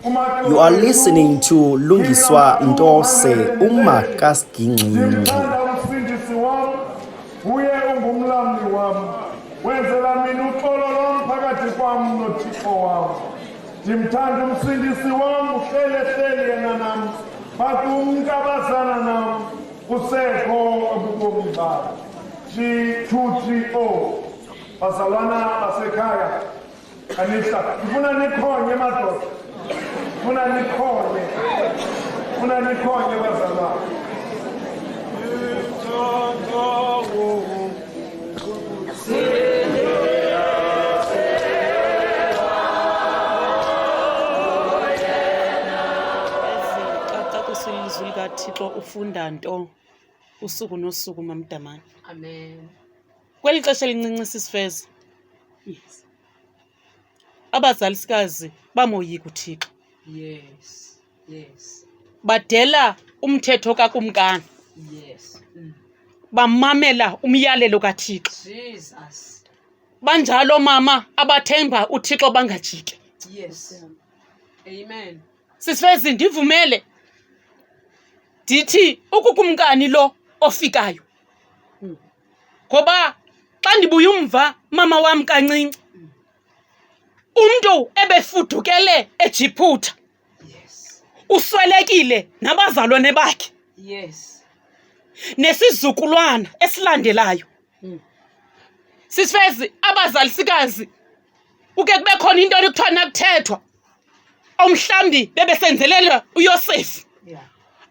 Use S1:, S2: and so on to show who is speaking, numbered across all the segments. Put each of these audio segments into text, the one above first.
S1: You are listening to Lungiswa Ntose,
S2: Ndimthanda umsindisi wami, uye ungumlamli wami. Wenzela mina uxolo lomphakathi kwami noThixo wami. Ndimthanda umsindisi wami, uhlele yena nami. Bathi umnkabazana nami, usekho ububomi bakhe. G230 bazalwana basekhaya. Anihla, ngifuna nikhonye madoda. Ngifuna nikhonye bazalwana.
S3: Ilizwi likaThixo ufunda nto usuku nosuku mamdamane.
S4: Amen.
S3: Kweli xesha elincinci Sis Fez. Yes. Abazalisikazi bamoyika uThixo.
S4: Yes. Yes.
S3: Badela umthetho kakumkani.
S4: Yes.
S3: Bamamela umyalelo kaThixo.
S4: Jesus.
S3: Banjalo mama abathemba uThixo bangajiki.
S4: Yes. Amen.
S3: Sis Fez ndivumele. Dithi ukukumkani lo ofikayo. Ngoba xa ndibuya umva mama wami kancinci. Umuntu ebefudukele eJiphuta.
S4: Yes.
S3: Uswelekile nabazalwane bakhe.
S4: Yes.
S3: Nesizukulwana esilandelayo. Sis Fez abazalisikazi uke kube khona into ekuthiwa nakuthethwa. Omhlambi bebesenzelela uYosefu.
S4: Yeah.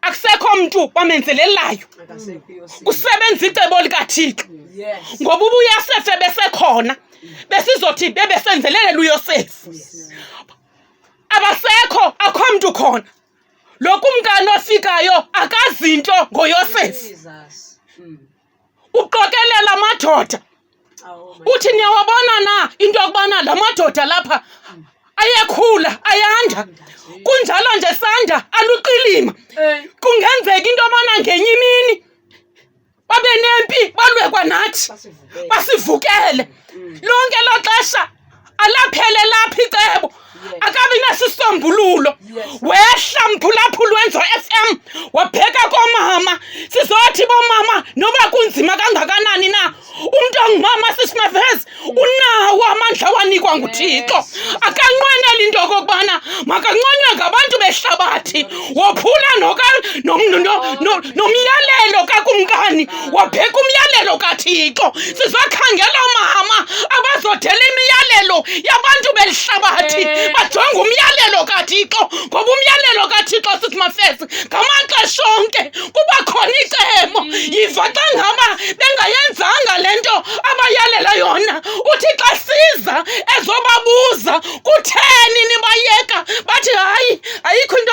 S3: Akusekho umuntu wamenzelelayo. Kusebenza icebo likaThixo.
S4: Yes.
S3: Ngoba uYosefu besekhona besizothi bebesenzelela uYosefu. Abasekho akho umuntu khona. Lokumkani ofikayo akazi into ngoYosefu.
S4: Jesus.
S3: Uqokelela amadoda. Uthi niyawabona na into yokubana la madoda lapha ayakhula ayanda. Kunjalo nje sanda aluqilima. Kungenzeka into yobana ngenye imini babe nempi balwekwa nathi basivukele. Lonke lo xesha alaphele lapha icebo akabi nasisombululo. Wehla mphulaphula wenzo FM wabheka komama sizothi bomama noba kunzima kangakanani na umuntu ongumama Sis Fez unawo amandla wanikwa nguThixo. Akanqwenela into okubana makanconywe ngabantu behlabathi. Wophula nomyalelo kakumkani wabheka umyalelo kaThixo. Sizokhangela mama abazodela imiyalelo yabantu behlabathi bajonga umyalelo kaThixo. Ngoba umyalelo kaThixo Sis Fez ngamaxesha onke kuba khona icebo. Yiva xa ngaba bengayenzanga lento abayalela yona uthi xa siza ezobabuza kutheni nibayeka bathi hayi ayikho into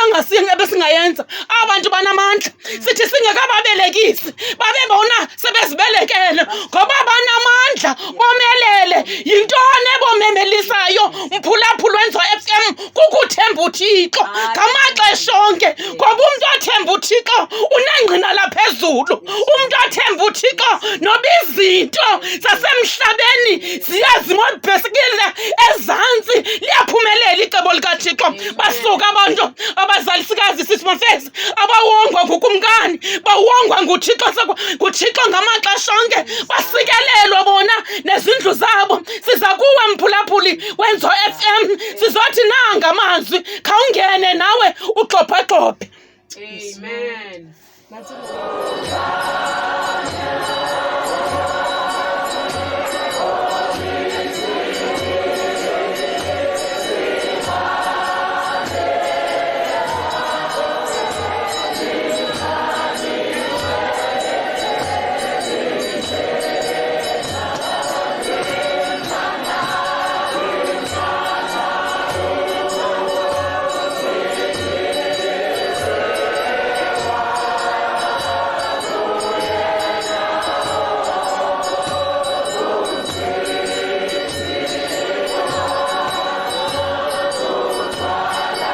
S3: ebesingayenza. Abantu banamandla sithi singekababelekisi babebona sebezibelekele ngoba banamandla bomelele. Yintoni ebomemelisayo mphulaphula wenzo FM kukuthemba uThixo ngamaxesha onke. Ngoba umuntu othemba uThixo unengqina laphezulu. Umuntu othemba uThixo noba izinto zasemhlabeni ziyazimodibhesikile ezantsi liyaphumelela icebo likaThixo. Basuka abantu abazalisikazi Sis Fez abawongwa ngukumkani bawongwa nguThixo ngamaxesha onke basikelelwa bona nezindlu zabo. Siza kuwe mphulaphuli wenzo FM sizothi nanga amazwi khawungene nawe uxophe.
S4: Amen.